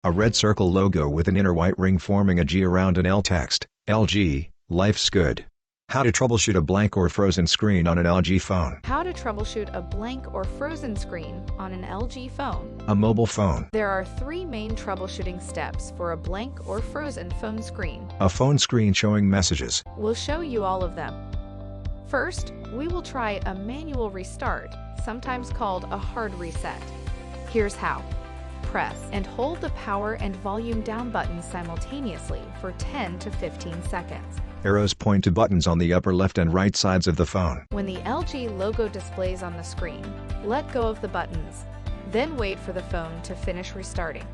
A red circle logo with an inner white ring forming a G around an L text, LG, life's good. How to troubleshoot a blank or frozen screen on an LG phone. How to troubleshoot a blank or frozen screen on an LG phone. A mobile phone. There are 3 main troubleshooting steps for a blank or frozen phone screen. A phone screen showing messages. We'll show you all of them. First, we will try a manual restart, sometimes called a hard reset. Here's how. Press and hold the power and volume down buttons simultaneously for 10 to 15 seconds. Arrows point to buttons on the upper left and right sides of the phone. When the LG logo displays on the screen, let go of the buttons, then wait for the phone to finish restarting.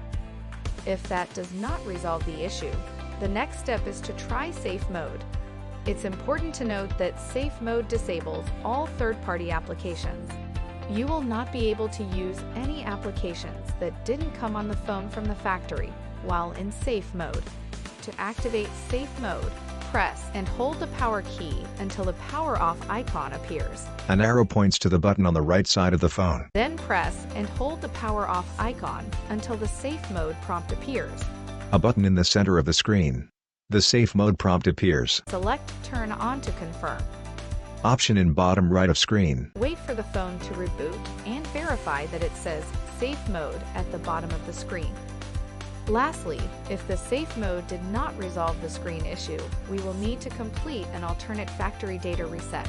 If that does not resolve the issue, the next step is to try safe mode. It's important to note that safe mode disables all third-party applications. You will not be able to use any applications that didn't come on the phone from the factory while in safe mode. To activate safe mode, press and hold the power key until the power off icon appears. An arrow points to the button on the right side of the phone. Then press and hold the power off icon until the safe mode prompt appears. A button in the center of the screen. The safe mode prompt appears. Select Turn On to confirm. Option in bottom right of screen. Wait for the phone to reboot and verify that it says Safe Mode at the bottom of the screen. Lastly, if the safe mode did not resolve the screen issue, we will need to complete an alternate factory data reset.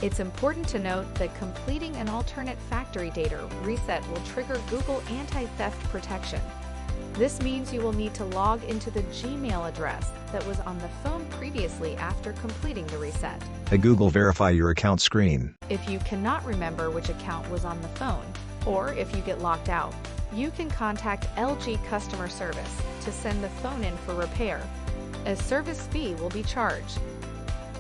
It's important to note that completing an alternate factory data reset will trigger Google anti-theft protection. This means you will need to log into the Gmail address that was on the phone previously after completing the reset. A Google Verify Your Account screen. If you cannot remember which account was on the phone, or if you get locked out, you can contact LG customer service to send the phone in for repair. A service fee will be charged.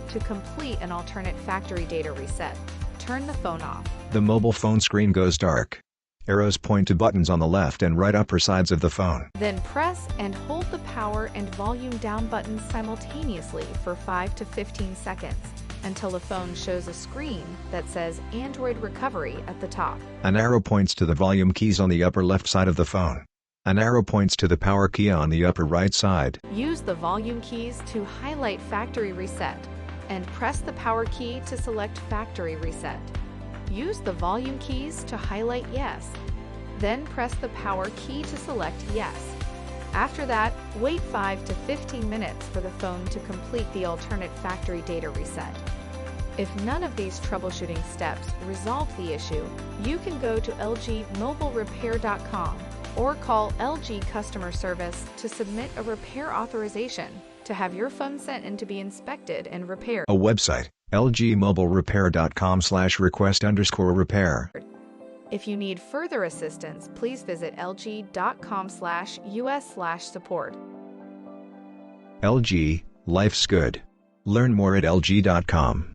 To complete an alternate factory data reset, turn the phone off. The mobile phone screen goes dark. Arrows point to buttons on the left and right upper sides of the phone. Then press and hold the power and volume down buttons simultaneously for 5 to 15 seconds until the phone shows a screen that says Android Recovery at the top. An arrow points to the volume keys on the upper left side of the phone. An arrow points to the power key on the upper right side. Use the volume keys to highlight Factory Reset and press the power key to select Factory Reset. Use the volume keys to highlight Yes. Then press the power key to select Yes. After that, wait 5 to 15 minutes for the phone to complete the alternate factory data reset. If none of these troubleshooting steps resolve the issue, you can go to lgmobilerepair.com or call LG customer service to submit a repair authorization to have your phone sent in to be inspected and repaired. A website, lgmobilerepair.com/request_repair. If you need further assistance, please visit lg.com/us/support. LG, life's good. Learn more at lg.com.